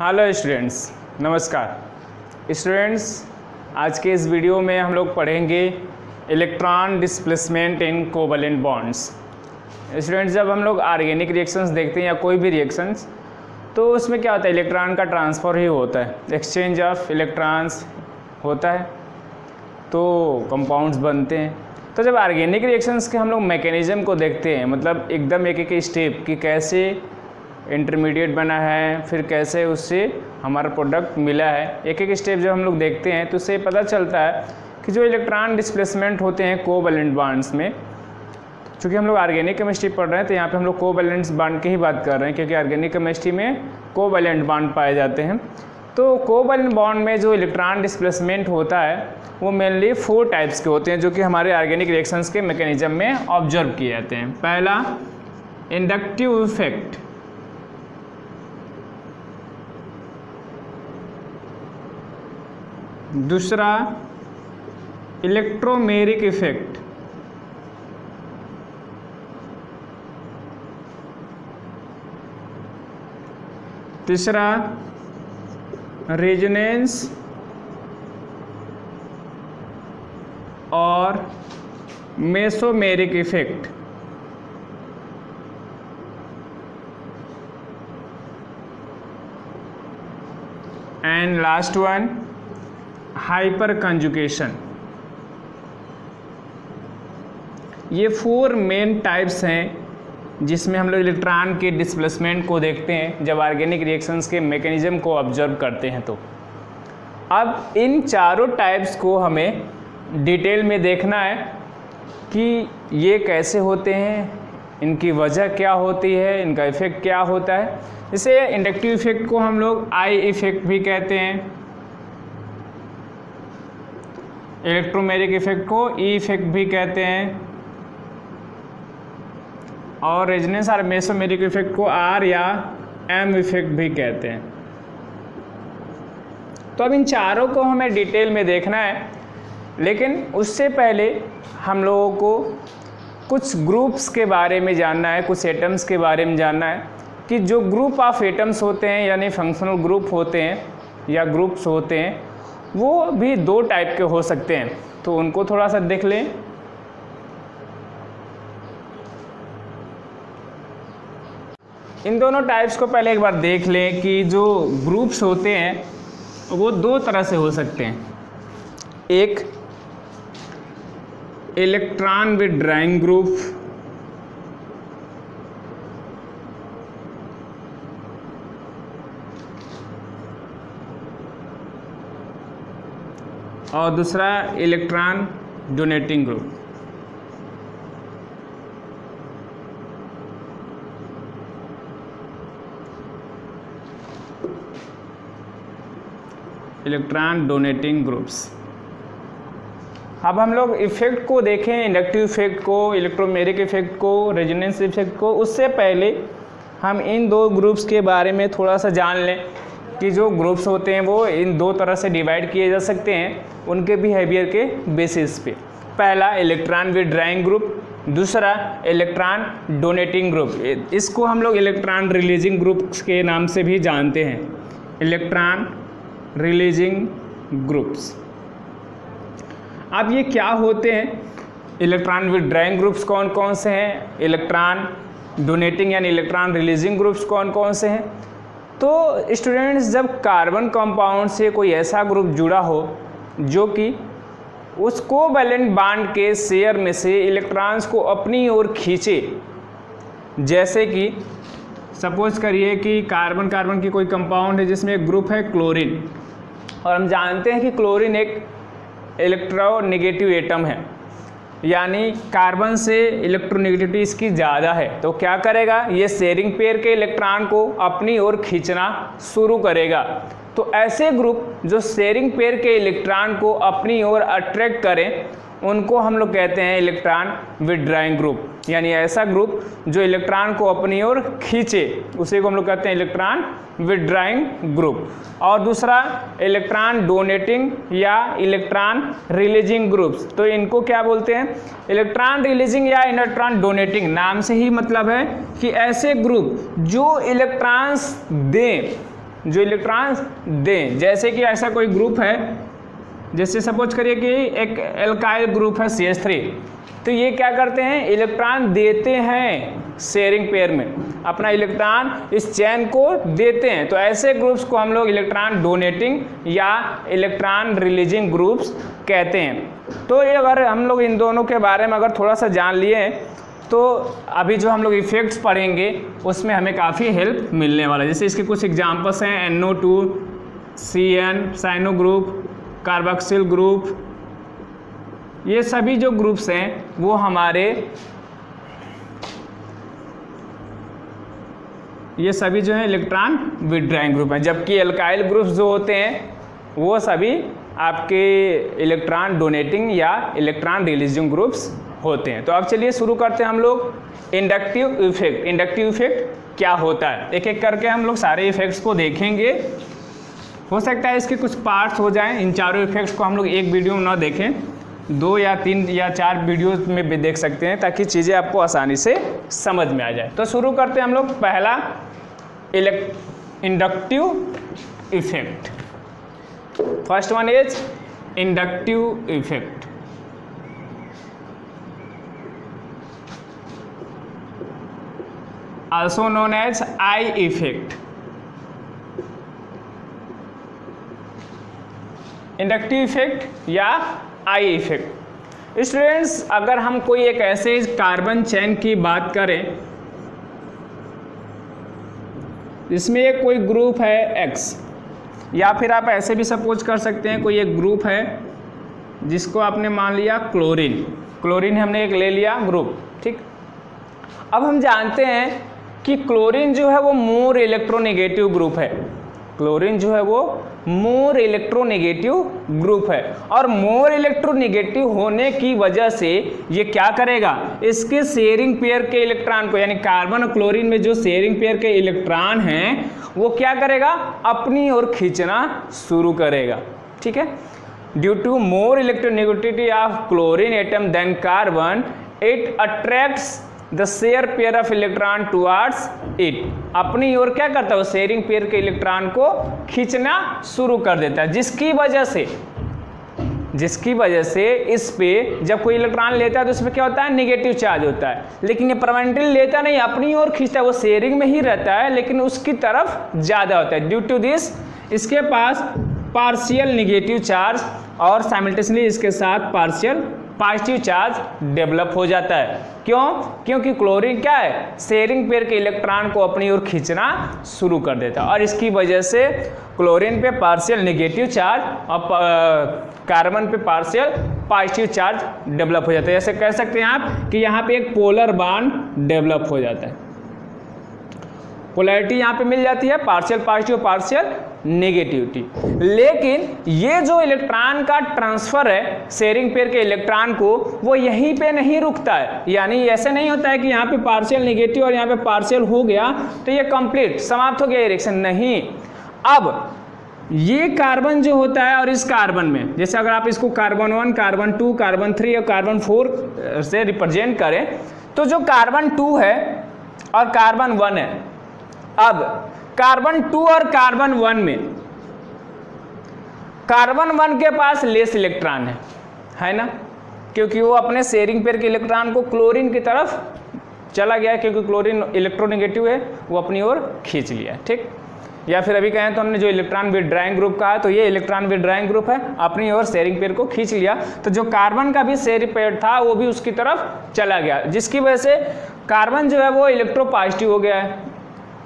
Hello students, नमस्कार students. आज के इस वीडियो में हम लोग पढ़ेंगे electron displacement in covalent bonds. Students, जब हम लोग ऑर्गेनिक रिएक्शंस देखते हैं या कोई भी रिएक्शंस, तो उसमें क्या होता है, इलेक्ट्रॉन का ट्रांसफ़र ही होता है, एक्सचेंज ऑफ इलेक्ट्रॉन्स होता है, तो कंपाउंड्स बनते हैं। तो जब ऑर्गेनिक रिएक्शंस के हम लोग मैकेनिज़्म को देखते हैं, मतलब एकदम एक एक स्टेप कि कैसे इंटरमीडिएट बना है, फिर कैसे उससे हमारा प्रोडक्ट मिला है, एक एक स्टेप जब हम लोग देखते हैं तो उससे पता चलता है कि जो इलेक्ट्रॉन डिस्प्लेसमेंट होते हैं कोवैलेंट बॉन्ड्स में, चूँकि हम लोग ऑर्गेनिक केमिस्ट्री पढ़ रहे हैं तो यहाँ पे हम लोग कोवैलेंट बॉन्ड की ही बात कर रहे हैं, क्योंकि ऑर्गेनिक केमिस्ट्री में कोवैलेंट बॉन्ड पाए जाते हैं। तो कोवैलेंट बॉन्ड में जो इलेक्ट्रॉन डिस्प्लेसमेंट होता है वो मेनली 4 टाइप्स के होते हैं, जो कि हमारे ऑर्गेनिक रिएक्शंस के मैकेनिज्म में ऑब्जर्व किए जाते हैं। पहला, इंडक्टिव इफेक्ट। दूसरा, इलेक्ट्रोमेरिक इफेक्ट। तीसरा, रेजोनेंस और mesomeric effect. And last one, hyper conjugation. ये 4 मेन टाइप्स हैं जिसमें हम लोग इलेक्ट्रॉन के डिस्प्लेसमेंट को देखते हैं जब ऑर्गेनिक रिएक्शंस के मैकेनिज्म को ऑब्जर्व करते हैं। तो अब इन चारों टाइप्स को हमें डिटेल में देखना है कि ये कैसे होते हैं, इनकी वजह क्या होती है, इनका इफेक्ट क्या होता है। जैसे इंडक्टिव इफेक्ट को हम लोग आई इफेक्ट भी कहते हैं, इलेक्ट्रोमेरिक इफेक्ट को ई इफेक्ट भी कहते हैं, और रेजोनेंस और मेसोमेरिक इफेक्ट को आर या एम इफेक्ट भी कहते हैं। तो अब इन चारों को हमें डिटेल में देखना है, लेकिन उससे पहले हम लोगों को कुछ ग्रुप्स के बारे में जानना है, कुछ एटम्स के बारे में जानना है कि जो ग्रुप ऑफ एटम्स होते हैं, यानी फंक्शनल ग्रुप होते हैं या ग्रुप्स होते हैं, वो भी 2 टाइप के हो सकते हैं। तो उनको थोड़ा सा देख लें। इन दोनों टाइप्स को पहले एक बार देख लें कि जो ग्रुप्स होते हैं वो 2 तरह से हो सकते हैं। एक, इलेक्ट्रॉन विथड्राइंग ग्रुप, और दूसरा electron donating group. Electron donating groups. अब हम लोग इफेक्ट को देखें, इंडक्टिव इफेक्ट को, इलेक्ट्रोमेरिक इफेक्ट को, रेजोनेंस इफेक्ट को। उससे पहले हम इन 2 ग्रुप्स के बारे में थोड़ा सा जान लें कि जो ग्रुप्स होते हैं वो इन 2 तरह से डिवाइड किए जा सकते हैं, उनके बिहेवियर के बेसिस पे। पहला, इलेक्ट्रॉन विथड्राइंग ग्रुप। दूसरा, इलेक्ट्रॉन डोनेटिंग ग्रुप। इसको हम लोग इलेक्ट्रॉन रिलीजिंग ग्रुप्स के नाम से भी जानते हैं, इलेक्ट्रॉन रिलीजिंग ग्रुप्स। अब ये क्या होते हैं, इलेक्ट्रॉन विथड्राइंग ग्रुप्स कौन कौन से हैं, इलेक्ट्रॉन डोनेटिंग यानी इलेक्ट्रॉन रिलीजिंग ग्रुप्स कौन कौन से हैं। तो स्टूडेंट्स, जब कार्बन कंपाउंड से कोई ऐसा ग्रुप जुड़ा हो जो कि उस कोवैलेंट बॉन्ड के शेयर में से इलेक्ट्रॉन्स को अपनी ओर खींचे, जैसे कि सपोज करिए कि कार्बन कार्बन की कोई कंपाउंड है जिसमें एक ग्रुप है क्लोरीन, और हम जानते हैं कि क्लोरीन एक इलेक्ट्रोनेगेटिव एटम है, यानी कार्बन से इलेक्ट्रोनेगेटिविटी इसकी ज़्यादा है। तो क्या करेगा, ये शेयरिंग पेयर के इलेक्ट्रॉन को अपनी ओर खींचना शुरू करेगा। तो ऐसे ग्रुप जो शेयरिंग पेयर के इलेक्ट्रॉन को अपनी ओर अट्रैक्ट करें, उनको हम लोग कहते हैं इलेक्ट्रॉन विथड्राइंग ग्रुप, यानी ऐसा ग्रुप जो इलेक्ट्रॉन को अपनी ओर खींचे, उसे को हम लोग कहते हैं इलेक्ट्रॉन विथड्राइंग ग्रुप। और दूसरा, इलेक्ट्रॉन डोनेटिंग या इलेक्ट्रॉन रिलीजिंग ग्रुप्स। तो इनको क्या बोलते हैं, इलेक्ट्रॉन रिलीजिंग या इलेक्ट्रॉन डोनेटिंग। नाम से ही मतलब है कि ऐसे ग्रुप जो इलेक्ट्रॉन्स दें जो इलेक्ट्रॉन दें। जैसे कि ऐसा कोई ग्रुप है, जैसे सपोज करिए कि एक एल्काइल ग्रुप है CH3, तो ये क्या करते हैं, इलेक्ट्रॉन देते हैं शेयरिंग पेयर में, अपना इलेक्ट्रॉन इस चैन को देते हैं। तो ऐसे ग्रुप्स को हम लोग इलेक्ट्रॉन डोनेटिंग या इलेक्ट्रॉन रिलीजिंग ग्रुप्स कहते हैं। तो ये अगर हम लोग इन दोनों के बारे में अगर थोड़ा सा जान लिए तो अभी जो हम लोग इफेक्ट्स पढ़ेंगे उसमें हमें काफ़ी हेल्प मिलने वाला है। जैसे इसके कुछ एग्जांपल्स हैं, NO2, CN, cyano group, carboxyl group, ये सभी जो ग्रुप्स हैं वो हमारे, ये सभी जो है इलेक्ट्रॉन विड्रॉइंग ग्रुप हैं। जबकि एल्काइल ग्रुप्स जो होते हैं वो सभी आपके इलेक्ट्रॉन डोनेटिंग या इलेक्ट्रॉन रिलीजिंग ग्रुप्स होते हैं। तो अब चलिए शुरू करते हैं हम लोग इंडक्टिव इफेक्ट। इंडक्टिव इफेक्ट क्या होता है, एक एक करके हम लोग सारे इफेक्ट्स को देखेंगे। हो सकता है इसके कुछ पार्ट्स हो जाएं, इन चारों इफेक्ट्स को हम लोग एक वीडियो में ना देखें, 2 या 3 या 4 वीडियोस में भी देख सकते हैं ताकि चीज़ें आपको आसानी से समझ में आ जाए। तो शुरू करते हैं हम लोग पहला inductive effect. First one is inductive effect. also known as I effect। Inductive effect या आई इफेक्ट। स्टूडेंट्स, अगर हम कोई एक ऐसे कार्बन चेन की बात करें इसमें एक कोई ग्रुप है X, या फिर आप ऐसे भी सपोज कर सकते हैं कोई एक ग्रुप है जिसको आपने मान लिया क्लोरीन। क्लोरीन हमने एक ले लिया ग्रुप, ठीक। अब हम जानते हैं कि क्लोरीन जो है वो मोर इलेक्ट्रोनेगेटिव ग्रुप है। क्लोरीन जो है वो मोर इलेक्ट्रोनेगेटिव ग्रुप है, और मोर इलेक्ट्रोनेगेटिव होने की वजह से ये क्या करेगा, इसके शेयरिंग पेयर के इलेक्ट्रॉन को, यानी कार्बन और क्लोरीन में जो शेयरिंग पेयर के इलेक्ट्रॉन हैं वो क्या करेगा, अपनी ओर खींचना शुरू करेगा, ठीक है। Due to more electronegativity of chlorine atom than carbon, it attracts the share pair of electron towards it. अपनी ओर क्या करता है, वो शेयरिंग पेयर के इलेक्ट्रॉन को खींचना शुरू कर देता है, जिसकी वजह से इस पे जब कोई इलेक्ट्रॉन लेता है तो इसमें क्या होता है, नेगेटिव चार्ज होता है। लेकिन ये परमानेंटली लेता नहीं, अपनी ओर खींचता है, वो शेयरिंग में ही रहता है लेकिन उसकी तरफ ज़्यादा होता है। ड्यू टू दिस इसके पास पार्शियल नेगेटिव चार्ज और साइमल्टेनियसली इसके साथ पार्शियल पॉजिटिव चार्ज डेवलप हो जाता है। क्यों? क्योंकि क्लोरीन क्या है, शेयरिंग पेयर के इलेक्ट्रॉन को अपनी ओर खींचना शुरू कर देता है, और इसकी वजह से क्लोरीन पे पार्शियल नेगेटिव चार्ज और कार्बन पे पार्शियल पॉजिटिव चार्ज डेवलप हो जाता है। जैसे कह सकते हैं आप कि यहाँ पे एक पोलर बॉन्ड डेवलप हो जाता है, पोलैरिटी यहाँ पे मिल जाती है, पार्शियल पॉजिटिव पार्शियल नेगेटिविटी। लेकिन ये जो इलेक्ट्रॉन का ट्रांसफर है शेयरिंग पेयर के इलेक्ट्रॉन को, वो यहीं पे नहीं रुकता है। यानी ऐसे नहीं होता है कि यहाँ पे पार्शियल नेगेटिव और यहाँ पे पार्शियल हो गया तो ये कंप्लीट समाप्त हो गया रिएक्शन, नहीं। अब ये कार्बन जो होता है और इस कार्बन में, जैसे अगर आप इसको कार्बन 1, कार्बन 2, कार्बन 3 और कार्बन 4 से रिप्रेजेंट करें, तो जो कार्बन 2 है और कार्बन 1 है, अब कार्बन 2 और कार्बन 1 में कार्बन 1 के पास लेस इलेक्ट्रॉन है ना, क्योंकि वो अपने शेयरिंग पेयर के इलेक्ट्रॉन को क्लोरीन की तरफ चला गया है, क्योंकि क्लोरीन इलेक्ट्रोनेगेटिव है, वो अपनी ओर खींच लिया, ठीक। या फिर अभी कहें तो हमने जो इलेक्ट्रॉन विड्रॉइंग ग्रुप कहा, तो ये इलेक्ट्रॉन विड्रॉइंग ग्रुप है, अपनी ओर शेयरिंग पेयर को खींच लिया। तो जो कार्बन का भी शेयरिंग पेयर था वो भी उसकी तरफ चला गया, जिसकी वजह से कार्बन जो है वो इलेक्ट्रोपॉजिटिव हो गया है,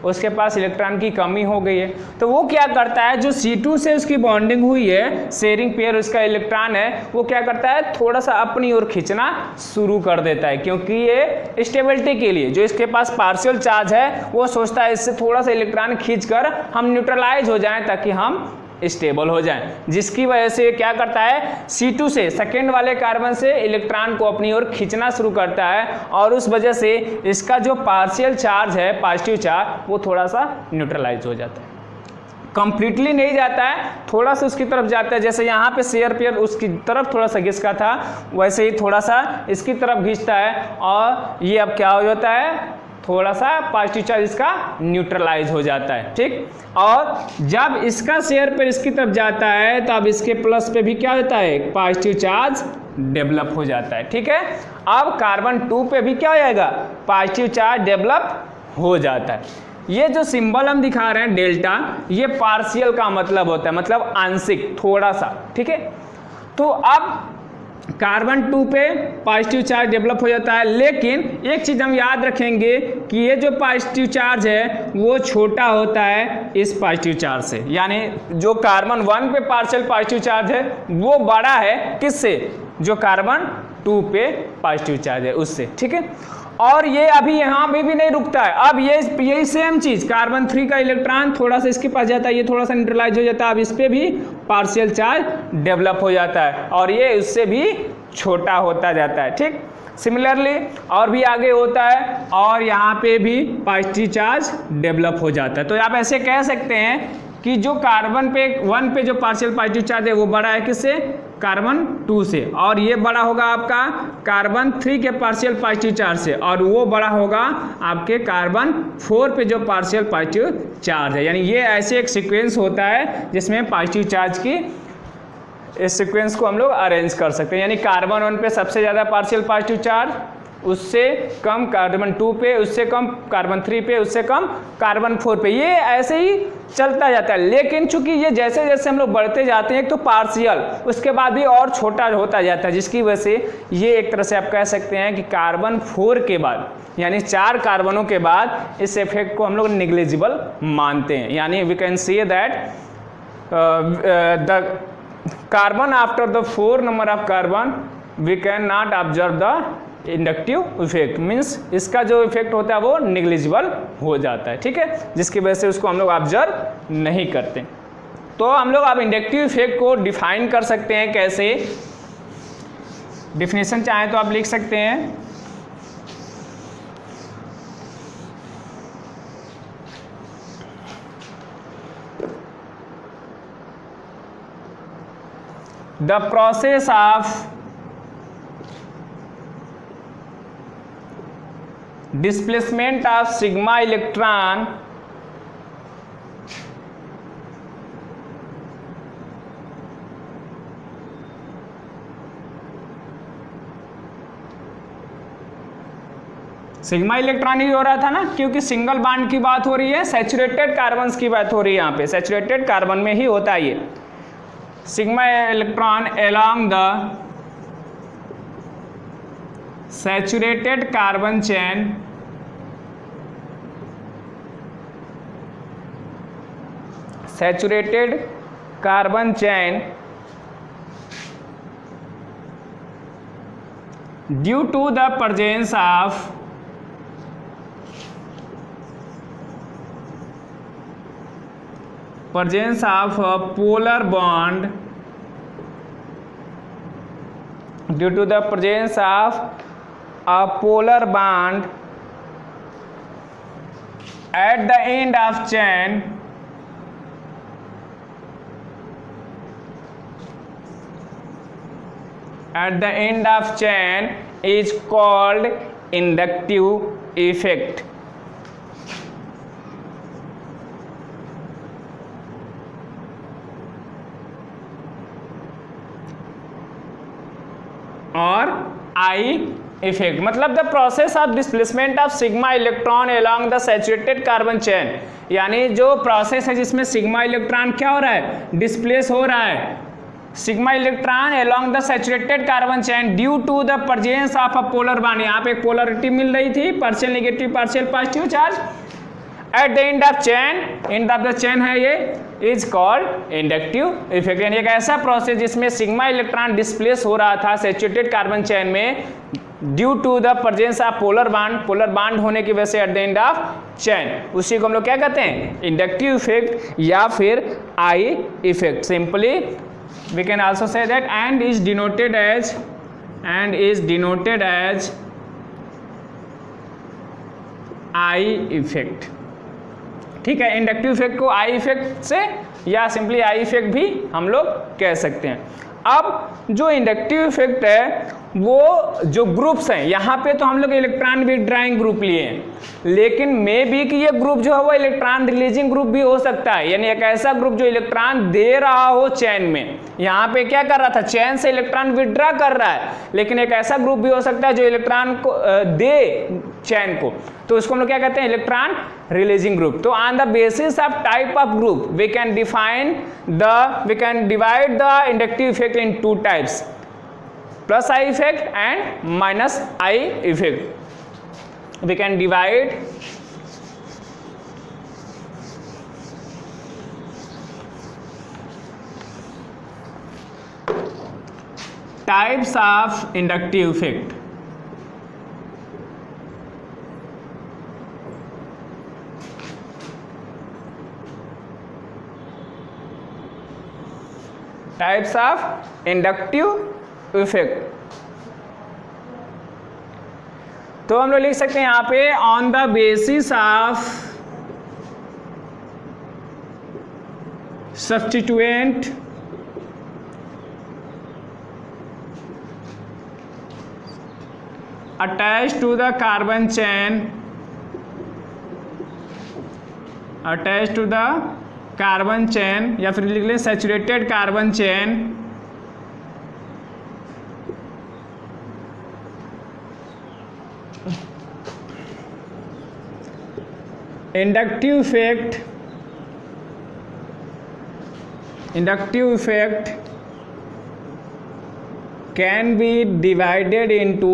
उसके पास इलेक्ट्रॉन की कमी हो गई है। तो वो क्या करता है, जो C2 से उसकी बॉन्डिंग हुई है, शेयरिंग पेयर उसका इलेक्ट्रॉन है, वो क्या करता है, थोड़ा सा अपनी ओर खींचना शुरू कर देता है, क्योंकि ये स्टेबिलिटी के लिए, जो इसके पास पार्शियल चार्ज है, वो सोचता है इससे थोड़ा सा इलेक्ट्रॉन खींचकर हम न्यूट्रलाइज हो जाएं ताकि हम स्टेबल हो जाएं, जिसकी वजह से क्या करता है, C2 से सेकेंड वाले कार्बन से इलेक्ट्रॉन को अपनी ओर खींचना शुरू करता है, और उस वजह से इसका जो पार्शियल चार्ज है, पॉजिटिव चार्ज, वो थोड़ा सा न्यूट्रलाइज हो जाता है। कंप्लीटली नहीं जाता है, थोड़ा सा उसकी तरफ जाता है। जैसे यहाँ पे शेयर पेयर उसकी तरफ थोड़ा सा घिसका था, वैसे ही थोड़ा सा इसकी तरफ घिसता है, और ये अब क्या हो जाता है, थोड़ा सा पॉजिटिव चार्ज इसका न्यूट्रलाइज हो जाता है, ठीक। और जब इसका शेयर पर इसकी तरफ जाता है तो अब इसके प्लस पे भी क्या होता है, पॉजिटिव चार्ज डेवलप हो जाता है, ठीक है। अब कार्बन 2 पे भी क्या हो जाएगा, पॉजिटिव चार्ज डेवलप हो जाता है। ये जो सिंबल हम दिखा रहे हैं डेल्टा, ये पार्शियल का मतलब होता है, मतलब आंशिक, थोड़ा सा, ठीक है। तो अब कार्बन 2 पे पॉजिटिव चार्ज डेवलप हो जाता है, लेकिन एक चीज हम याद रखेंगे कि ये जो पॉजिटिव चार्ज है वो छोटा होता है इस पॉजिटिव चार्ज से, यानी जो कार्बन 1 पे पार्शियल पॉजिटिव चार्ज है वो बड़ा है किससे, जो कार्बन 2 पे पॉजिटिव चार्ज है उससे, ठीक है। और ये अभी यहाँ पे भी नहीं रुकता है, अब यही सेम चीज कार्बन 3 का इलेक्ट्रॉन थोड़ा सा इसके पास जाता है, ये थोड़ा सा न्यूट्रलाइज हो जाता है, अब इस पे भी पार्शियल चार्ज डेवलप हो जाता है और ये उससे भी छोटा होता जाता है, ठीक। सिमिलरली और भी आगे होता है और यहाँ पे भी पॉजिटिव चार्ज डेवलप हो जाता है। तो आप ऐसे कह सकते हैं कि जो कार्बन पे 1 पे जो पार्शियल पॉजिटिव चार्ज है वो बड़ा है किससे, कार्बन 2 से, और ये बड़ा होगा आपका कार्बन 3 के पार्शियल पॉजिटिव चार्ज से, और वो बड़ा होगा आपके कार्बन 4 पे जो पार्शियल पॉजिटिव चार्ज है। यानी ये ऐसे एक सीक्वेंस होता है जिसमें पॉजिटिव चार्ज की इस सीक्वेंस को हम लोग अरेंज कर सकते हैं। यानी कार्बन 1 पे सबसे ज़्यादा पार्शियल पॉजिटिव चार्ज, उससे कम कार्बन 2 पे, उससे कम कार्बन 3 पे, उससे कम कार्बन 4 पे, ये ऐसे ही चलता जाता है। लेकिन चूंकि ये जैसे जैसे हम लोग बढ़ते जाते हैं, एक तो पार्शियल, उसके बाद भी और छोटा होता जाता है, जिसकी वजह से ये एक तरह से आप कह सकते हैं कि कार्बन 4 के बाद, यानी 4 कार्बनों के बाद इस इफेक्ट को हम लोग निग्लिजिबल मानते हैं। यानी we can say that the carbon after the 4 number of carbon we can not observe the inductive effect, means इसका जो इफेक्ट होता है वो निग्लिजिबल हो जाता है, ठीक है, जिसकी वजह से उसको हम लोग ऑब्जर्व नहीं करते। तो हम लोग अब इंडक्टिव इफेक्ट को डिफाइन कर सकते हैं कैसे, डिफिनेशन चाहें तो आप लिख सकते हैं। The process of displacement of sigma electron sigma electron ही हो रहा था ना, क्योंकि सिंगल बॉन्ड की बात हो रही है, सैचुरेटेड कार्बन्स की बात हो रही है, यहाँ पे सैचुरेटेड कार्बन में ही होता है ये sigma electron along the saturated carbon chain due to the presence of a polar bond, due to the presence of a polar bond at the end of chain, is called inductive effect. और I effect मतलब the process of displacement of sigma electron along the saturated carbon chain, यानी जो process है जिसमें sigma electron क्या हो रहा है, डिस्प्लेस हो रहा है, sigma electron along the saturated carbon chain due to the presence of a polar bond. यहाँ पे एक पोलरिटी मिल रही थी, partial negative partial positive charge at the end of chain है, ये इज कॉल्ड इंडक्टिव इफेक्ट। यानी एक ऐसा प्रोसेस जिसमें सिग्मा इलेक्ट्रॉन डिस्प्लेस हो रहा था सैचुरेटेड कार्बन चेन में due to the presence of polar bond होने की वजह से at the end of chain, उसी को हम लोग क्या कहते हैं, इंडक्टिव इफेक्ट या फिर I effect. Simply we can also say that and is denoted as I effect. ठीक है, इंडक्टिव इफेक्ट को आई इफेक्ट से या सिंपली आई इफेक्ट भी हम लोग कह सकते हैं। अब जो इंडक्टिव इफेक्ट है वो जो ग्रुप्स हैं, यहाँ पे तो हम लोग इलेक्ट्रॉन विथड्राइंग ग्रुप लिए हैं, लेकिन मे बी कि ये ग्रुप जो है वो इलेक्ट्रॉन रिलीजिंग ग्रुप भी हो सकता है, यानी एक ऐसा ग्रुप जो इलेक्ट्रॉन दे रहा हो चैन में। यहाँ पे क्या कर रहा था, चैन से इलेक्ट्रॉन विथड्रा कर रहा है, लेकिन एक ऐसा ग्रुप भी हो सकता है जो इलेक्ट्रॉन को दे चैन को, तो उसको हम लोग क्या कहते हैं, इलेक्ट्रॉन रिलीजिंग ग्रुप। तो on the basis of type of group we can divide the inductive effect in two types, plus I effect and minus I effect. We can divide types of inductive effect. Types of inductive effect. तो हम लोग लिख सकते हैं यहाँ पे on the basis of substituent attach to the carbon chain, attach to the carbon chain, या फिर लिख लें saturated carbon chain, inductive effect can be divided into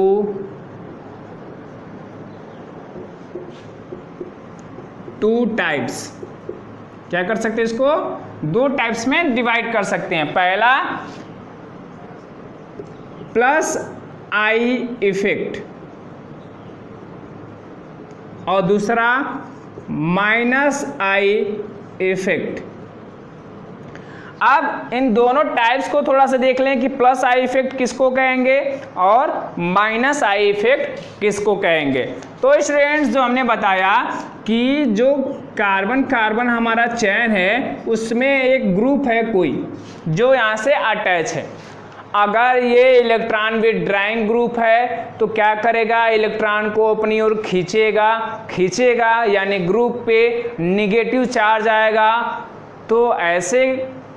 two types। क्या कर सकते हैं, इसको दो टाइप्स में डिवाइड कर सकते हैं। पहला प्लस आई इफेक्ट और दूसरा माइनस आई इफेक्ट। अब इन दोनों टाइप्स को थोड़ा सा देख लें कि प्लस आई इफेक्ट किसको कहेंगे और माइनस आई इफेक्ट किसको कहेंगे। तो स्टूडेंट्स, जो हमने बताया कि जो कार्बन कार्बन हमारा चैन है उसमें एक ग्रुप है कोई जो यहाँ से अटैच है। अगर ये इलेक्ट्रॉन विथड्राइंग ग्रुप है तो क्या करेगा, इलेक्ट्रॉन को अपनी ओर खींचेगा यानी ग्रुप पे निगेटिव चार्ज आएगा। तो ऐसे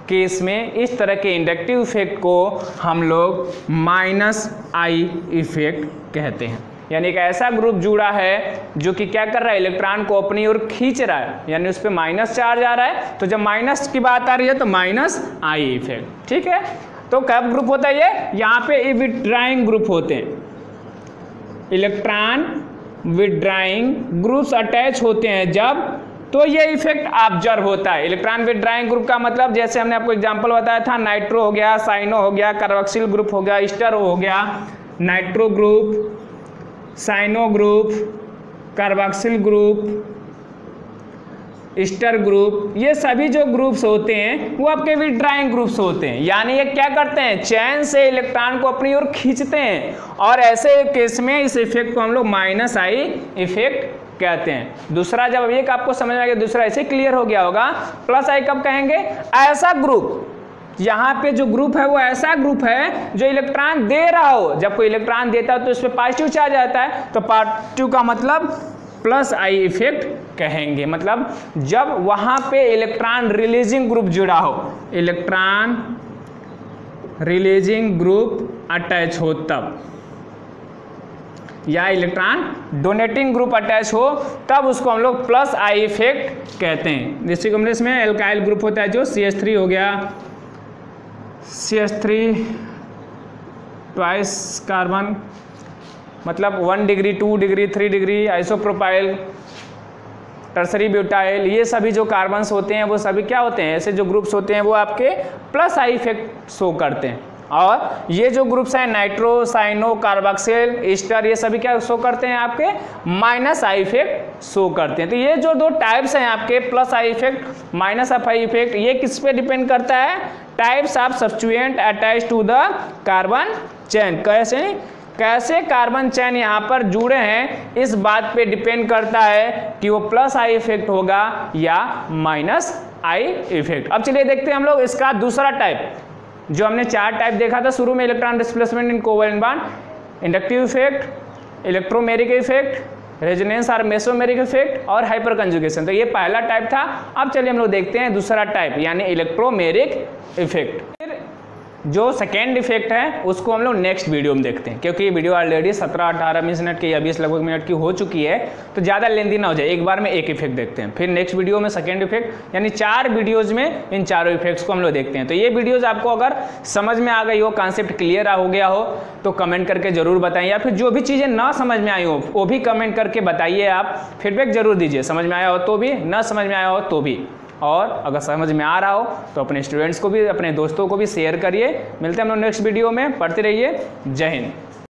केस में इस तरह के इंडक्टिव इफेक्ट को हम लोग माइनस आई इफेक्ट कहते हैं। यानी एक ऐसा ग्रुप जुड़ा है जो कि क्या कर रहा है, इलेक्ट्रॉन को अपनी ओर खींच रहा है, यानी उस पर माइनस चार्ज आ रहा है। तो जब माइनस की बात आ रही है तो माइनस आई इफेक्ट। ठीक है, तो कब ग्रुप होता है ये, यहाँ पे विथड्राइंग ग्रुप होते हैं, इलेक्ट्रॉन विथड्राइंग ग्रुप्स अटैच होते हैं जब, तो ये इफेक्ट ऑब्जर्व होता है। इलेक्ट्रॉन विथड्राइंग ग्रुप का मतलब जैसे हमने आपको एग्जांपल बताया था, नाइट्रो हो गया, साइनो हो गया, कार्बोक्सिल ग्रुप हो गया, ईस्टर हो गया, nitro group, cyano group, carboxyl group, ester group, ये सभी जो ग्रुप्स होते हैं वो आपके विथड्राइंग ग्रुप्स होते हैं। यानी ये क्या करते हैं, चैन से इलेक्ट्रॉन को अपनी ओर खींचते हैं, और ऐसे केस में इस इफेक्ट को हम लोग माइनस आई इफेक्ट कहते हैं। दूसरा, जब एक आपको समझ में आ गया, दूसरा ऐसे क्लियर हो गया होगा। प्लस आई कब कहेंगे, ऐसा ग्रुप, यहाँ पे जो ग्रुप है वो ऐसा ग्रुप है जो इलेक्ट्रॉन दे रहा हो। जब कोई इलेक्ट्रॉन देता है तो इस पर पॉजिटिव चार्ज आता है, तो पॉजिटिव का मतलब प्लस आई इफेक्ट कहेंगे। मतलब जब वहां पे इलेक्ट्रॉन रिलीजिंग ग्रुप जुड़ा हो, इलेक्ट्रॉन रिलीजिंग ग्रुप अटैच हो तब, या इलेक्ट्रॉन डोनेटिंग ग्रुप अटैच हो तब उसको हम लोग प्लस आई इफेक्ट कहते हैं। जैसे कि इसमें एल्काइल ग्रुप होता है जो CH3 हो गया, CH3 ट्वाइस कार्बन, मतलब 1 degree 2 degree 3 degree isopropyl, tertiary butyl, ये सभी जो कार्बन्स होते हैं वो सभी क्या होते हैं, ऐसे जो ग्रुप्स होते हैं वो आपके प्लस आई इफेक्ट शो करते हैं। और ये जो ग्रुप्स हैं नाइट्रो, साइनो, कार्बोक्सिल, ईस्टर, ये सभी क्या शो करते हैं, आपके माइनस आई इफेक्ट शो करते हैं। तो ये जो दो टाइप्स हैं आपके, plus I effect, minus of I effect, ये किस पे डिपेंड करता है, types of substituent attach to the carbon chain. कैसे कार्बन चैन यहाँ पर जुड़े हैं इस बात पे डिपेंड करता है कि वो प्लस आई इफेक्ट होगा या माइनस आई इफेक्ट। अब चलिए देखते हैं हम लोग इसका दूसरा टाइप, जो हमने 4 टाइप देखा था शुरू में, electron displacement in covalent bond, inductive effect, electromeric effect, resonance और मेसोमेरिक इफेक्ट और हाइपर कंजुगेशन। तो ये पहला टाइप था। अब चलिए हम लोग देखते हैं दूसरा टाइप यानी इलेक्ट्रोमेरिक इफेक्ट। फिर जो सेकेंड इफेक्ट है उसको हम लोग नेक्स्ट वीडियो में देखते हैं, क्योंकि ये वीडियो ऑलरेडी 17-18 मिनट की या 20 लगभग मिनट की हो चुकी है, तो ज़्यादा लेंदी ना हो जाए। एक बार में एक इफेक्ट देखते हैं, फिर नेक्स्ट वीडियो में सेकेंड इफेक्ट, यानी 4 वीडियोज़ में इन चारों इफेक्ट्स को हम लोग देखते हैं। तो ये वीडियोज़ आपको अगर समझ में आ गई हो, कॉन्सेप्ट क्लियर हो गया हो, तो कमेंट करके जरूर बताएं, या फिर जो भी चीज़ें ना समझ में आई हो वो भी कमेंट करके बताइए। आप फीडबैक जरूर दीजिए, समझ में आया हो तो भी, ना समझ में आया हो तो भी। और अगर समझ में आ रहा हो तो अपने स्टूडेंट्स को भी, अपने दोस्तों को भी शेयर करिए। मिलते हैं हम लोग नेक्स्ट वीडियो में। पढ़ते रहिए। जय हिंद।